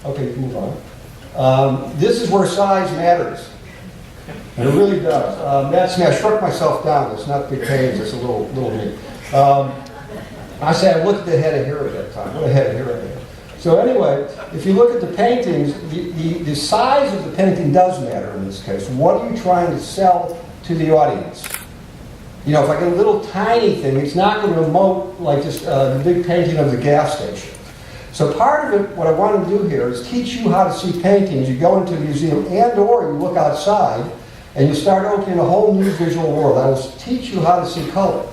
Okay, move on. This is where size matters. And it really does. That's me. I shrunk myself down. It's not big pains. It's a little me. I say I looked at the head of hair at that time. What a head of hair I had. So anyway, if you look at the paintings, the size of the painting does matter in this case. What are you trying to sell to the audience? You know, if I get a little tiny thing, it's not going to emote like just the big painting of the gas station. So part of it, what I want to do here is teach you how to see paintings. You go into a museum and or you look outside and you start opening a whole new visual world. I will teach you how to see color.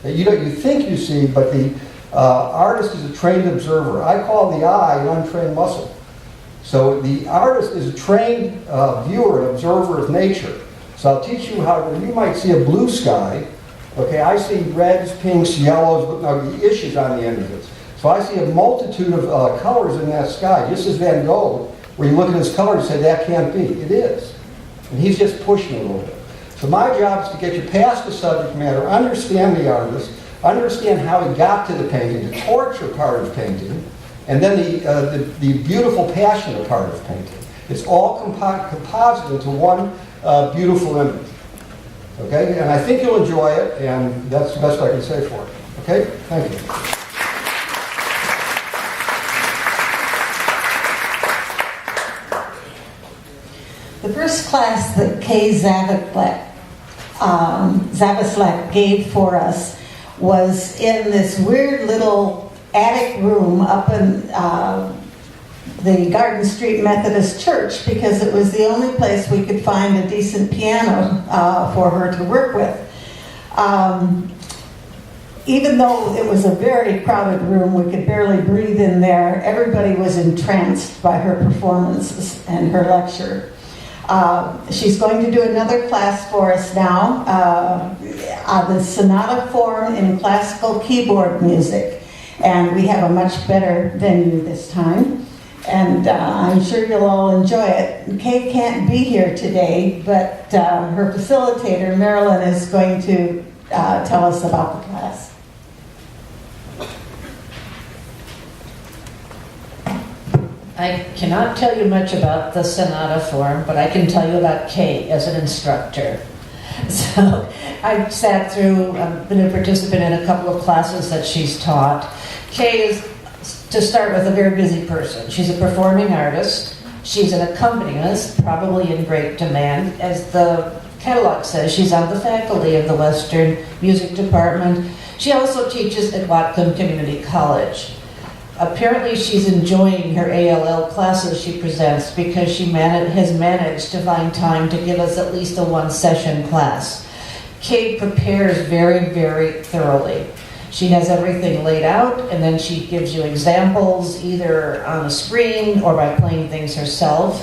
That you think you see, but the artist is a trained observer. I call the eye an untrained muscle. So the artist is a trained viewer and observer of nature. So I'll teach you how, you might see a blue sky. Okay, I see reds, pinks, yellows, but now the issues on the end of it. So I see a multitude of colors in that sky, just as Van Gogh, where you look at his colors and say, that can't be. It is. And he's just pushing a little bit. So my job is to get you past the subject matter, understand the artist, understand how he got to the painting, the torture part of painting, and then the beautiful, passionate part of painting. It's all composited into one beautiful image. Okay? And I think you'll enjoy it, and that's the best I can say for it. Okay? Thank you. The first class that Kay Zavislak gave for us was in this weird little attic room up in the Garden Street Methodist Church, because it was the only place we could find a decent piano for her to work with. Even though it was a very crowded room, we could barely breathe in there, everybody was entranced by her performances and her lecture. She's going to do another class for us now, the Sonata form in classical keyboard music. And we have a much better venue this time. And I'm sure you'll all enjoy it. Kay can't be here today, but her facilitator, Marilyn, is going to tell us about the class. I cannot tell you much about the Sonata form, but I can tell you about Kay as an instructor. So I've sat through, I've been a participant in a couple of classes that she's taught. Kay is, to start with, a very busy person. She's a performing artist. She's an accompanist, probably in great demand. As the catalog says, she's on the faculty of the Western Music Department. She also teaches at Whatcom Community College. Apparently she's enjoying her ALL classes she presents because she has managed to find time to give us at least a one-session class. Kay prepares very, very thoroughly. She has everything laid out, and then she gives you examples either on a screen or by playing things herself,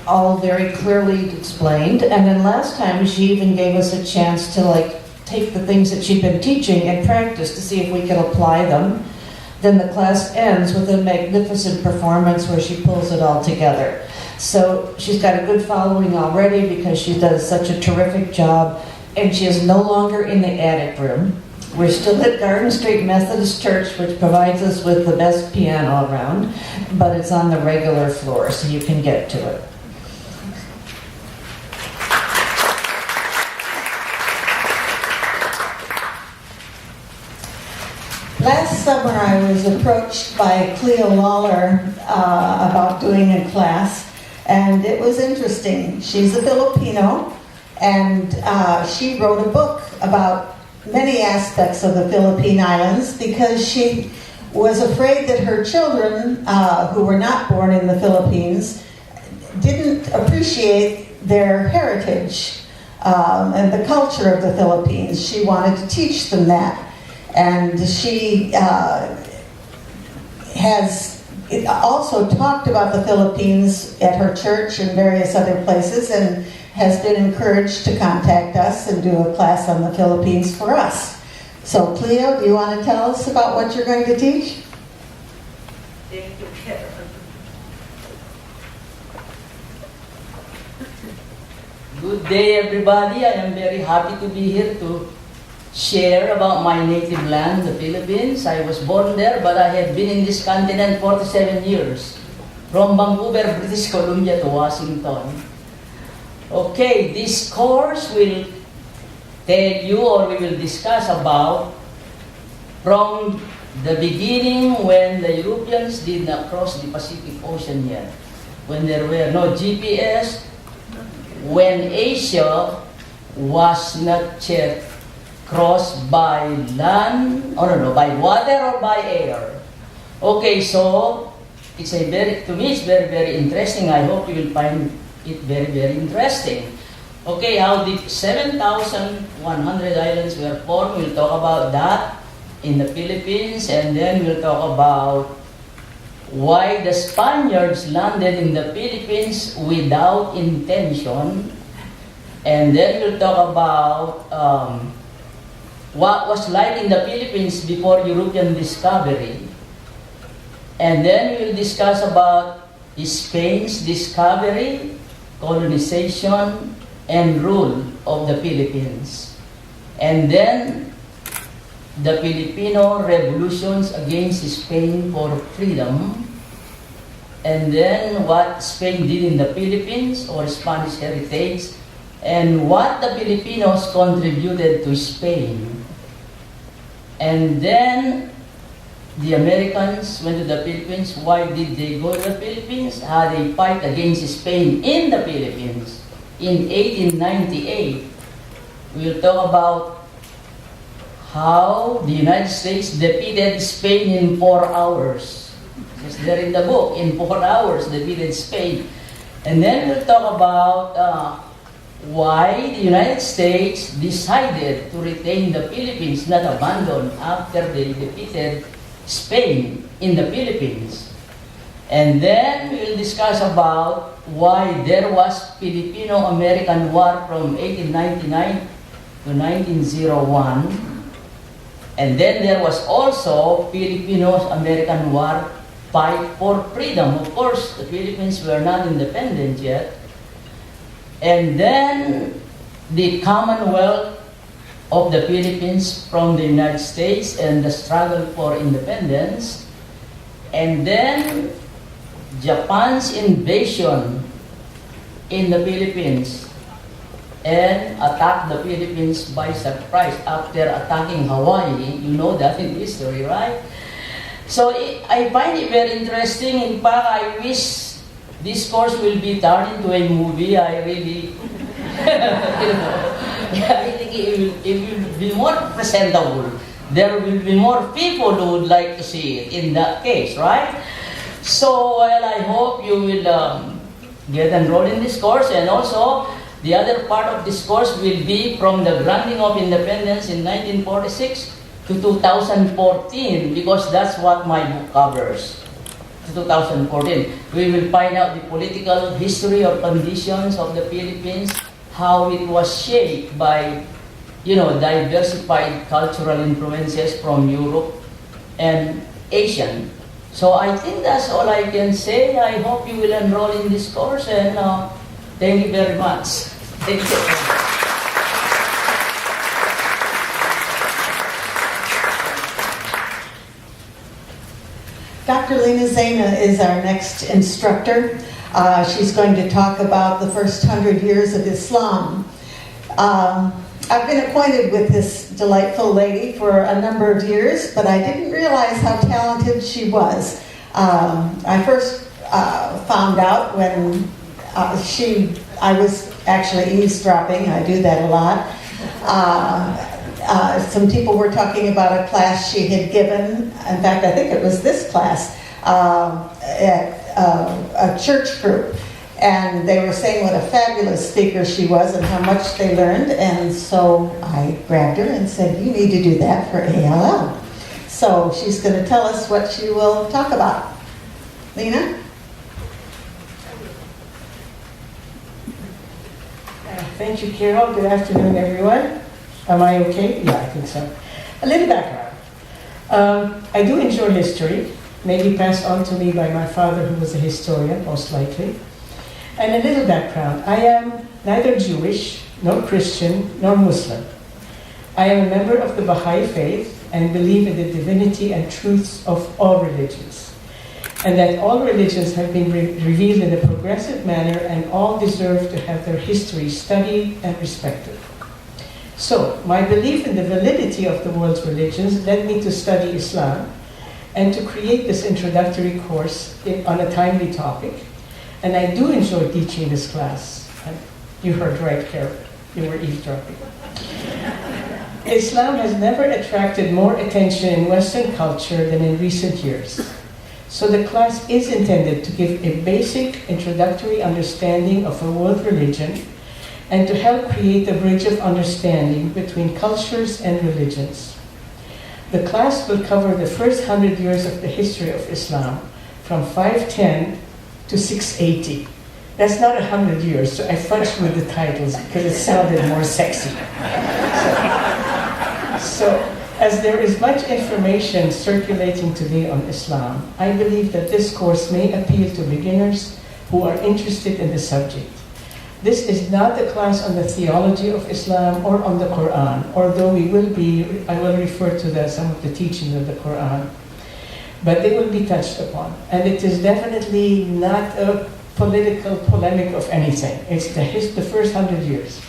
all very clearly explained. And then last time she even gave us a chance to take the things that she'd been teaching and practice to see if we could apply them. Then the class ends with a magnificent performance where she pulls it all together. So she's got a good following already because she does such a terrific job, and she is no longer in the attic room. We're still at Garden Street Methodist Church, which provides us with the best piano around, but it's on the regular floor, so you can get to it. Last summer I was approached by Cleo Lawler about doing a class, and it was interesting. She's a Filipino, and she wrote a book about many aspects of the Philippine Islands because she was afraid that her children who were not born in the Philippines didn't appreciate their heritage and the culture of the Philippines. She wanted to teach them that. And she has also talked about the Philippines at her church and various other places, and has been encouraged to contact us and do a class on the Philippines for us. So Cleo, do you want to tell us about what you're going to teach? Thank you, Karen. Good day, everybody. I am very happy to be here to share about my native land, the Philippines. I was born there, but I have been in this continent 47 years. from Vancouver, British Columbia to Washington. Okay, this course will tell you, or we will discuss about from the beginning when the Europeans did not cross the Pacific Ocean yet, when there were no GPS, when Asia was not yet crossed by land, by water or by air. Okay, so it's to me it's very, very interesting. I hope you will find it very, very interesting. Okay, how the 7,100 islands were formed, we'll talk about that in the Philippines, and then we'll talk about why the Spaniards landed in the Philippines without intention, and then we'll talk about what was like in the Philippines before European discovery, and then we'll discuss about Spain's discovery, colonization, and rule of the Philippines, and then the Filipino revolutions against Spain for freedom, and then what Spain did in the Philippines or Spanish heritage, and what the Filipinos contributed to Spain. And then the Americans went to the Philippines. Why did they go to the Philippines? How they fight against Spain in the Philippines. In 1898, we'll talk about how the United States defeated Spain in 4 hours. It's there in the book, in 4 hours defeated Spain. And then we'll talk about why the United States decided to retain the Philippines, not abandon after they defeated Spain in the Philippines. And then we'll discuss about why there was Filipino-American War from 1899 to 1901. And then there was also Filipino-American War, fight for freedom. Of course, the Philippines were not independent yet. And then the Commonwealth of the Philippines from the United States and the struggle for independence. And then Japan's invasion in the Philippines and attacked the Philippines by surprise after attacking Hawaii. You know that in history, right? So I find it very interesting. In fact, I wish this course will be turned into a movie. I really, I think it will be more presentable. There will be more people who would like to see it in that case, right? So, well, I hope you will get enrolled in this course, and also the other part of this course will be from the granting of independence in 1946 to 2014, because that's what my book covers. 2014. We will find out the political history or conditions of the Philippines, how it was shaped by, diversified cultural influences from Europe and Asian. So I think that's all I can say. I hope you will enroll in this course, and thank you very much. Thank you. Dr. Lena Sangha is our next instructor. She's going to talk about the first 100 years of Islam. I've been acquainted with this delightful lady for a number of years, but I didn't realize how talented she was. I first found out when I was actually eavesdropping. I do that a lot. Some people were talking about a class she had given. In fact, I think it was this class at a church group. And they were saying what a fabulous speaker she was and how much they learned. And so I grabbed her and said, you need to do that for ALL. So she's going to tell us what she will talk about. Lena? Thank you, Carol. Good afternoon, everyone. Am I okay? Yeah, I think so. A little background. I do enjoy history, maybe passed on to me by my father, who was a historian, most likely. And a little background. I am neither Jewish, nor Christian, nor Muslim. I am a member of the Baha'i faith and believe in the divinity and truths of all religions. and that all religions have been revealed in a progressive manner and all deserve to have their history studied and respected. So, my belief in the validity of the world's religions led me to study Islam and to create this introductory course on a timely topic. And I do enjoy teaching this class. You heard right, Carol. You were eavesdropping. Islam has never attracted more attention in Western culture than in recent years. So the class is intended to give a basic introductory understanding of a world religion and to help create a bridge of understanding between cultures and religions. The class will cover the first 100 years of the history of Islam, from 510 to 680. That's not 100 years, so I fudged with the titles because it sounded more sexy. So, as there is much information circulating today on Islam, I believe that this course may appeal to beginners who are interested in the subject. This is not a class on the theology of Islam or on the Quran, although I will refer to some of the teachings of the Quran, but they will be touched upon. And it is definitely not a political polemic of anything. It's the first 100 years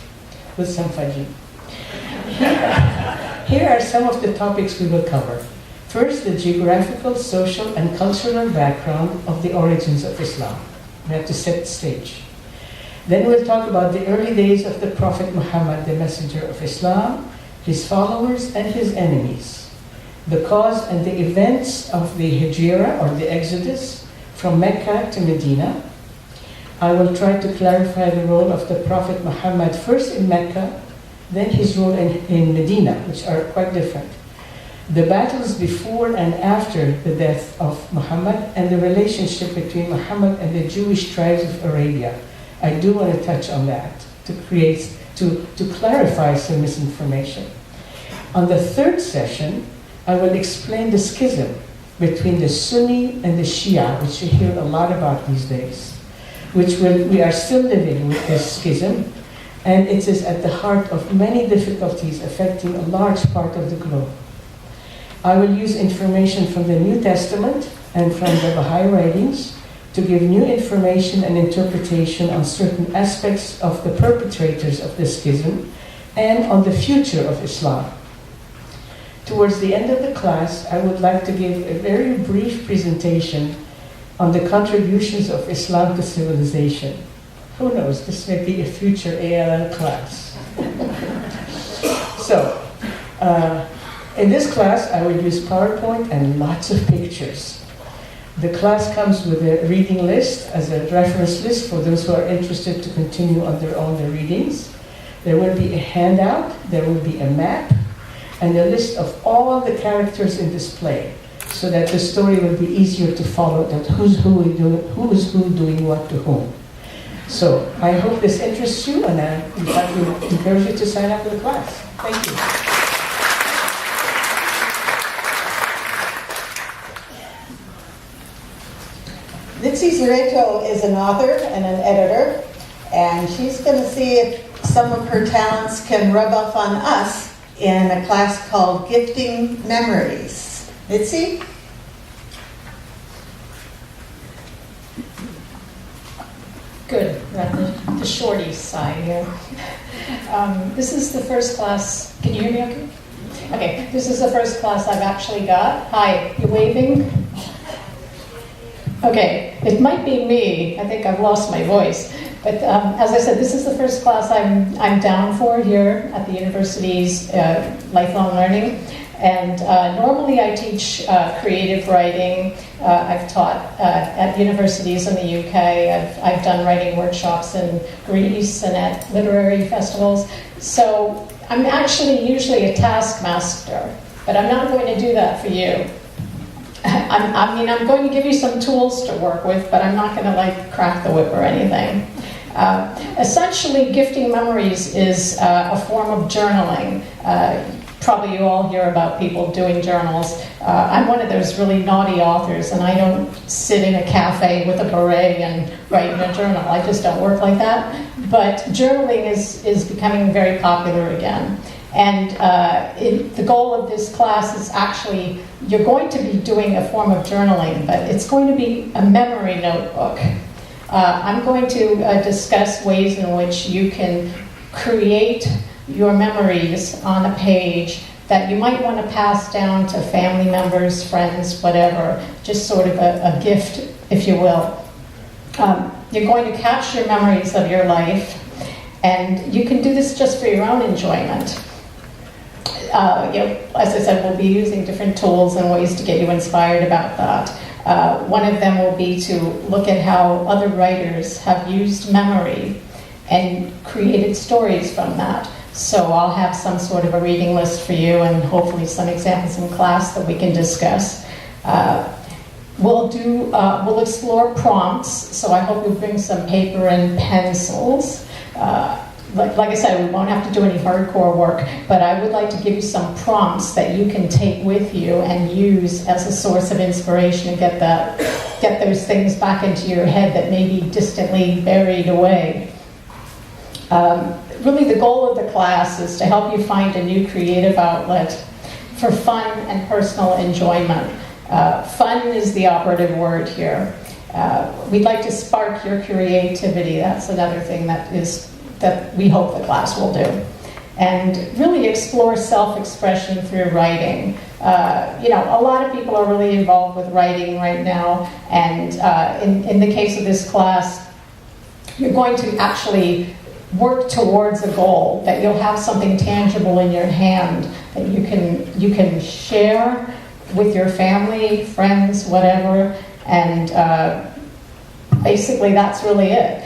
with some fudging. Here are some of the topics we will cover. First, the geographical, social, and cultural background of the origins of Islam. We have to set the stage. Then we'll talk about the early days of the Prophet Muhammad, the messenger of Islam, his followers, and his enemies. The cause and the events of the Hijrah, or the Exodus, from Mecca to Medina. I will try to clarify the role of the Prophet Muhammad first in Mecca, then his role in Medina, which are quite different. The battles before and after the death of Muhammad, and the relationship between Muhammad and the Jewish tribes of Arabia. I do want to touch on that to clarify some misinformation. On the third session, I will explain the schism between the Sunni and the Shia, which you hear a lot about these days, we are still living with this schism, and it is at the heart of many difficulties affecting a large part of the globe. I will use information from the New Testament and from the Baha'i writings to give new information and interpretation on certain aspects of the perpetrators of the schism and on the future of Islam. Towards the end of the class, I would like to give a very brief presentation on the contributions of Islam to civilization. Who knows, this may be a future ALL class. So, in this class, I will use PowerPoint and lots of pictures. The class comes with a reading list as a reference list for those who are interested to continue on their own readings. There will be a handout, there will be a map, and a list of all the characters in this play, so that the story will be easier to follow, that who is who doing what to whom. So I hope this interests you, and I would like to encourage you to sign up for the class. Thank you. Litsi Zareto is an author and an editor, and she's going to see if some of her talents can rub off on us in a class called Gifting Memories. Litsi? Good, we're at the shorty side here. This is the first class. Can you hear me okay? Okay, this is the first class I've actually got. Hi, you waving? Okay, it might be me. I think I've lost my voice. But as I said, this is the first class I'm down for here at the university's lifelong learning. And normally I teach creative writing. I've taught at universities in the UK. I've done writing workshops in Greece and at literary festivals. So I'm actually usually a taskmaster, but I'm not going to do that for you. I'm going to give you some tools to work with, but I'm not going to crack the whip or anything. Essentially, Gifting Memories is a form of journaling. Probably you all hear about people doing journals. I'm one of those really naughty authors, and I don't sit in a cafe with a beret and write in a journal. I just don't work like that. But journaling is becoming very popular again. And the goal of this class is actually, you're going to be doing a form of journaling, but it's going to be a memory notebook. I'm going to discuss ways in which you can create your memories on a page that you might want to pass down to family members, friends, whatever, just sort of a gift, if you will. You're going to capture memories of your life, and you can do this just for your own enjoyment. As I said, we'll be using different tools and ways to get you inspired about that. One of them will be to look at how other writers have used memory and created stories from that. So I'll have some sort of a reading list for you and hopefully some examples in class that we can discuss. We'll explore prompts, so I hope you bring some paper and pencils. Like I said, we won't have to do any hardcore work, but I would like to give you some prompts that you can take with you and use as a source of inspiration and get those things back into your head that may be distantly buried away. Really, the goal of the class is to help you find a new creative outlet for fun and personal enjoyment. Fun is the operative word here. We'd like to spark your creativity. That's another thing that we hope the class will do. And really explore self-expression through writing. A lot of people are really involved with writing right now, and in the case of this class, you're going to actually work towards a goal, that you'll have something tangible in your hand that you can share with your family, friends, whatever, and basically that's really it.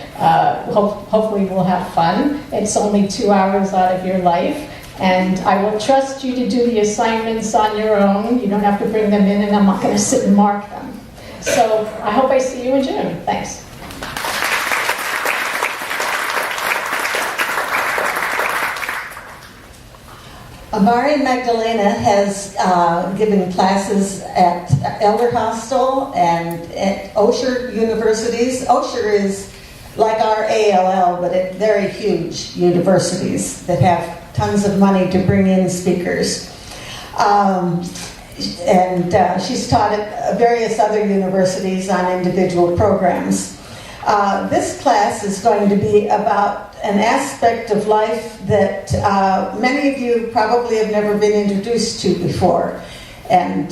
Hopefully we'll have fun. It's only 2 hours out of your life, and I will trust you to do the assignments on your own. You don't have to bring them in, and I'm not going to sit and mark them. So I hope I see you in June. Thanks. Amari Magdalena has given classes at Elder Hostel and at Osher universities. Osher is like our ALL, but at very huge universities that have tons of money to bring in speakers. She's taught at various other universities on individual programs. This class is going to be about an aspect of life that many of you probably have never been introduced to before. And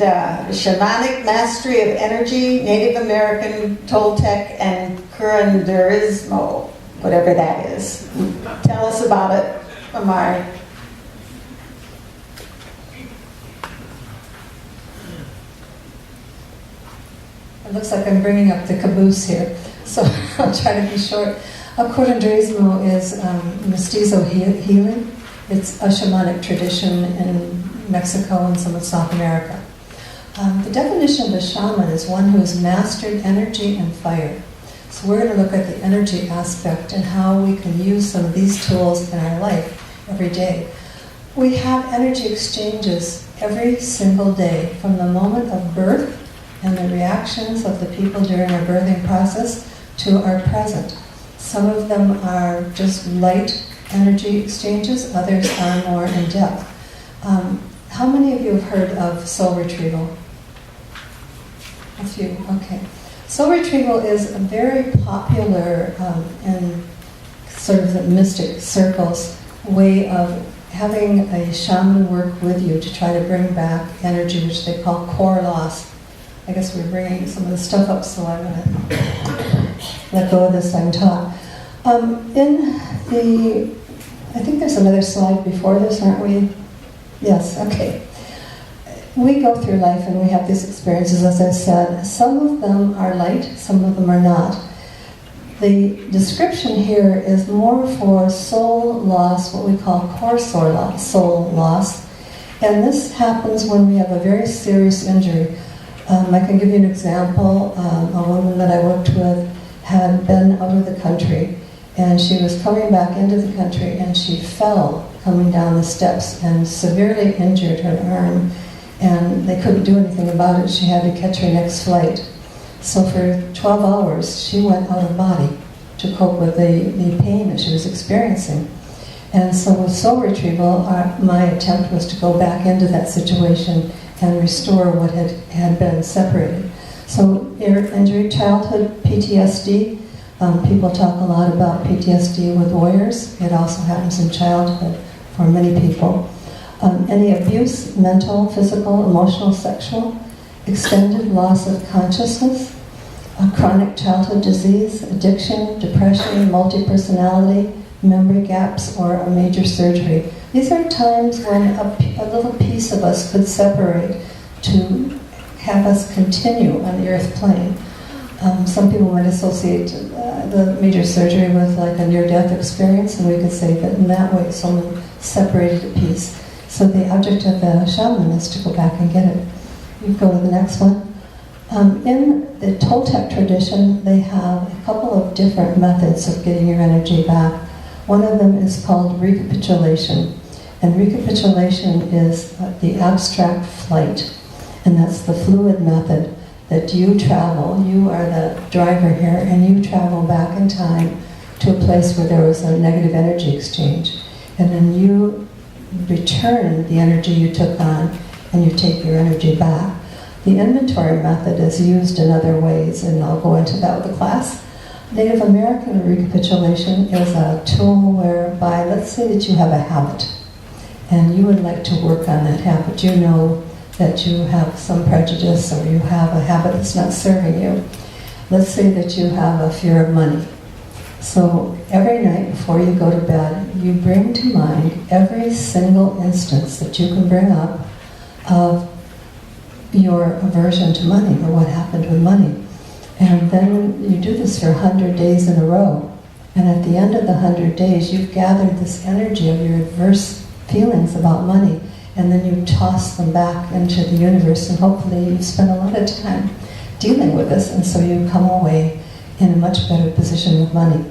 shamanic mastery of energy, Native American, Toltec, and curanderismo, whatever that is. Tell us about it, Amari. It looks like I'm bringing up the caboose here, so I'll try to be short. Curanderismo is mestizo healing. It's a shamanic tradition in Mexico and some of South America. The definition of a shaman is one who has mastered energy and fire. So we're going to look at the energy aspect and how we can use some of these tools in our life every day. We have energy exchanges every single day, from the moment of birth and the reactions of the people during our birthing process to our present. Some of them are just light energy exchanges, others are more in depth. How many of you have heard of soul retrieval? A few, okay. Soul retrieval is a very popular in sort of the mystic circles way of having a shaman work with you to try to bring back energy, which they call core loss. I guess we're bringing some of the stuff up, so I'm going to let go of this and talk. I think there's another slide before this, aren't we? Yes, okay. We go through life and we have these experiences, as I said. Some of them are light, some of them are not. The description here is more for soul loss, what we call core soul loss. And this happens when we have a very serious injury. I can give you an example. A woman that I worked with had been out of the country, and she was coming back into the country, and she fell coming down the steps and severely injured her arm, and they couldn't do anything about it. She had to catch her next flight. So for 12 hours, she went out of body to cope with the pain that she was experiencing. And so with soul retrieval, my attempt was to go back into that situation and restore what had been separated. So injury, childhood PTSD, people talk a lot about PTSD with warriors. It also happens in childhood for many people. Any abuse, mental, physical, emotional, sexual, extended loss of consciousness, a chronic childhood disease, addiction, depression, multi-personality, memory gaps, or a major surgery. These are times when a little piece of us could separate to have us continue on the earth plane. Some people might associate the major surgery with like a near-death experience, and we could say that in that way someone separated a piece. So the object of the shaman is to go back and get it. You go to the next one. In the Toltec tradition, they have a couple of different methods of getting your energy back. One of them is called recapitulation. And recapitulation is the abstract flight. And that's the fluid method that you travel. You are the driver here, and you travel back in time to a place where there was a negative energy exchange. And then you return the energy you took on, and you take your energy back. The inventory method is used in other ways, and I'll go into that with the class. Native American recapitulation is a tool whereby, let's say that you have a habit, and you would like to work on that habit. You know that you have some prejudice, or you have a habit that's not serving you. Let's say that you have a fear of money. So every night before you go to bed, you bring to mind every single instance that you can bring up of your aversion to money, or what happened with money. And then you do this for 100 days in a row. And at the end of the 100 days, you've gathered this energy of your adverse feelings about money, and then you toss them back into the universe, and hopefully you've spent a lot of time dealing with this, and so you come away in a much better position with money.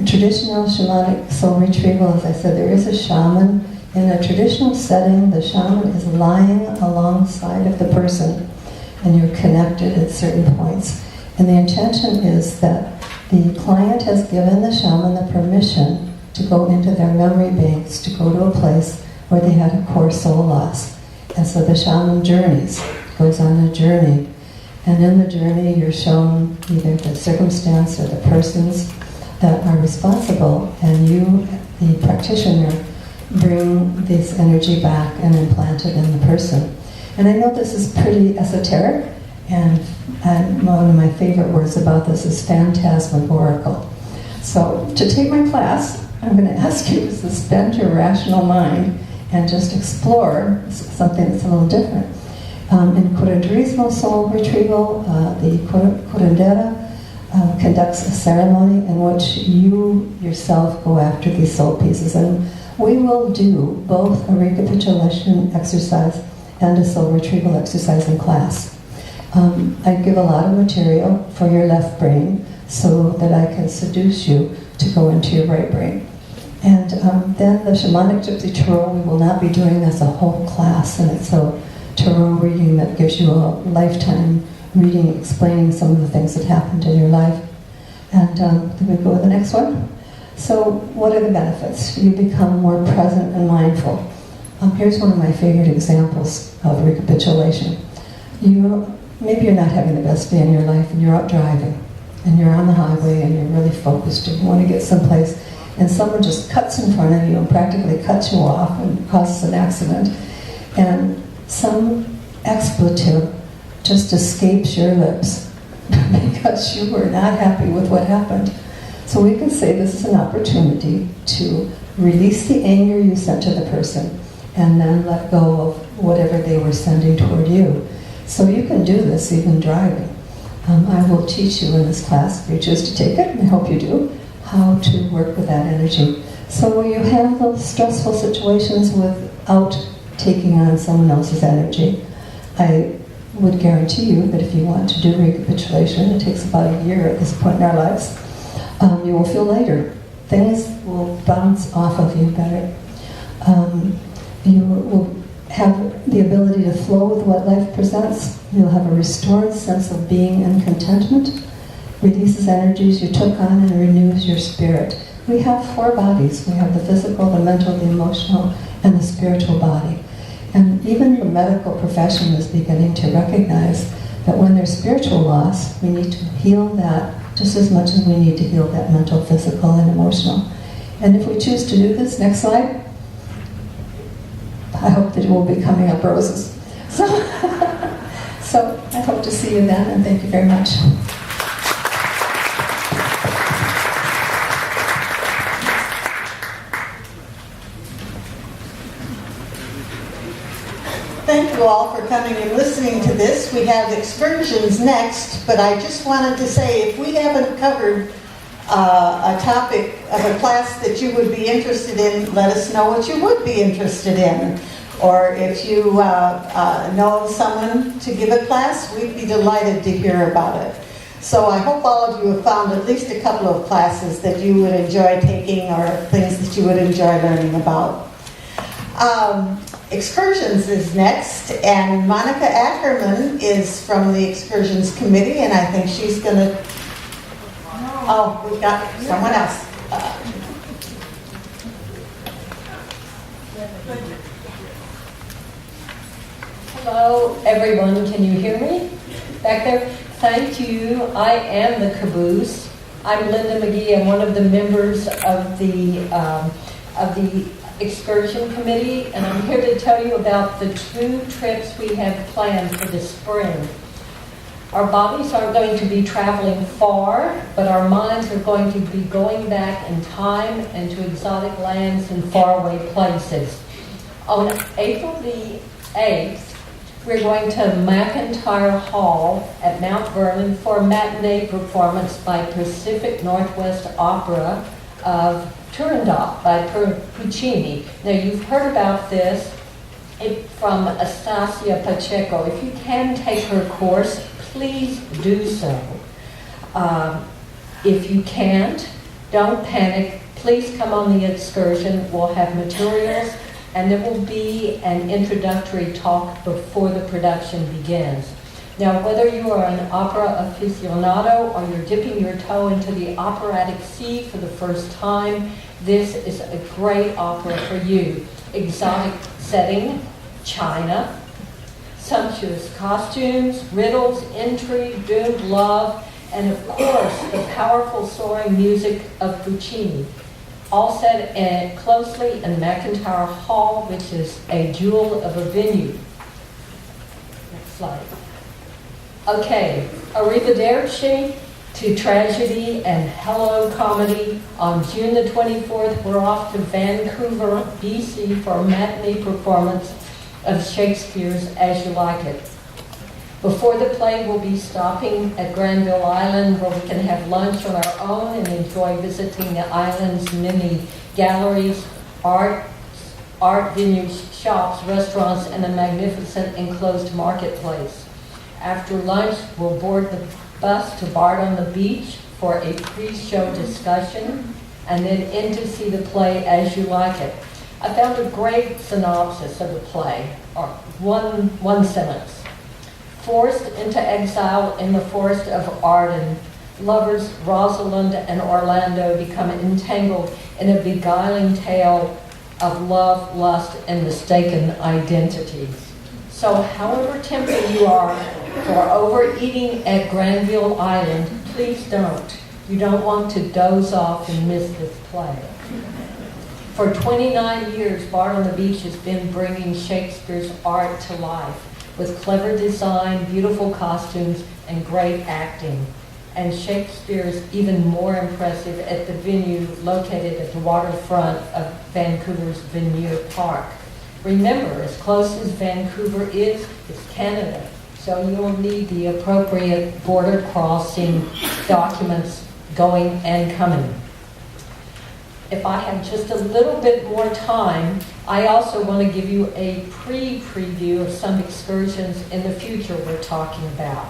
Traditional shamanic soul retrieval, as I said, there is a shaman. In a traditional setting, the shaman is lying alongside of the person, and you're connected at certain points. And the intention is that the client has given the shaman the permission to go into their memory banks, to go to a place where they had a core soul loss. And so the shaman journeys, goes on a journey. And in the journey, you're shown either the circumstance or the persons that are responsible, and you, the practitioner, bring this energy back and implant it in the person. And I know this is pretty esoteric, and one of my favorite words about this is phantasmagorical. So to take my class, I'm going to ask you to suspend your rational mind and just explore something that's a little different. In curanderismo soul retrieval, the curandera conducts a ceremony in which you yourself go after these soul pieces. And we will do both a recapitulation exercise and a soul retrieval exercise in class. I give a lot of material for your left brain so that I can seduce you to go into your right brain. And then the shamanic gypsy tarot, we will not be doing as a whole class, and it's a tarot reading that gives you a lifetime reading explaining some of the things that happened in your life. And then we go to the next one. So what are the benefits? You become more present and mindful. Here's one of my favorite examples of recapitulation. Maybe you're not having the best day in your life, and you're out driving, and you're on the highway, and you're really focused, and you want to get someplace, and someone just cuts in front of you and practically cuts you off and causes an accident, and some expletive just escapes your lips because you were not happy with what happened. So we can say this is an opportunity to release the anger you sent to the person, and then let go of whatever they were sending toward you. So you can do this even driving. I will teach you in this class, if you choose to take it, and I hope you do, how to work with that energy. So you handle stressful situations without taking on someone else's energy. I would guarantee you that if you want to do recapitulation, it takes about a year at this point in our lives, you will feel lighter. Things will bounce off of you better. You will have the ability to flow with what life presents. You'll have a restored sense of being and contentment. Releases energies you took on and renews your spirit. We have 4 bodies. We have the physical, the mental, the emotional, and the spiritual body. And even the medical profession is beginning to recognize that when there's spiritual loss, we need to heal that just as much as we need to heal that mental, physical, and emotional. And if we choose to do this, next slide, I hope that it will be coming up roses. So, so I hope to see you then, and thank you very much. Thank you all for coming and listening to this. We have excursions next, but I just wanted to say, if we haven't covered a topic of a class that you would be interested in, let us know what you would be interested in. Or if you know of someone to give a class, we'd be delighted to hear about it. So I hope all of you have found at least a couple of classes that you would enjoy taking or things that you would enjoy learning about. Excursions is next, and Monica Ackerman is from the Excursions Committee, and I think she's going to... Oh, we've got someone else. Hello, everyone. Can you hear me back there? Thank you. I am the caboose. I'm Linda McGee. I'm one of the members of the Excursion Committee, and I'm here to tell you about the 2 trips we have planned for the spring. Our bodies aren't going to be traveling far, but our minds are going to be going back in time and to exotic lands and faraway places. On April the 8th, we're going to McIntyre Hall at Mount Vernon for a matinee performance by Pacific Northwest Opera of Turandot by Puccini. Now, you've heard about this from Astasia Pacheco. If you can take her course, please do so. If you can't, don't panic. Please come on the excursion. We'll have materials, and there will be an introductory talk before the production begins. Now, whether you are an opera aficionado or you're dipping your toe into the operatic sea for the first time, this is a great opera for you. Exotic setting, China, sumptuous costumes, riddles, intrigue, doomed love, and of course, the powerful soaring music of Puccini. All set closely in McIntyre Hall, which is a jewel of a venue. Next slide. Okay, arrivederci to tragedy and hello comedy. On June the 24th, we're off to Vancouver, BC for a matinee performance of Shakespeare's As You Like It. Before the play, we'll be stopping at Granville Island where we can have lunch on our own and enjoy visiting the island's many galleries, art venues, shops, restaurants, and a magnificent enclosed marketplace. After lunch, we'll board the bus to Bard on the Beach for a pre-show discussion, and then in to see the play As You Like It. I found a great synopsis of the play, or one sentence. Forced into exile in the forest of Arden, lovers Rosalind and Orlando become entangled in a beguiling tale of love, lust, and mistaken identities. So however tempted you are for overeating at Granville Island, please don't. You don't want to doze off and miss this play. For 29 years, Bard on the Beach has been bringing Shakespeare's art to life with clever design, beautiful costumes, and great acting. And Shakespeare is even more impressive at the venue located at the waterfront of Vancouver's Vanier Park. Remember, as close as Vancouver is, it's Canada, so you'll need the appropriate border crossing documents going and coming. If I have just a little bit more time, I also want to give you a preview of some excursions in the future we're talking about.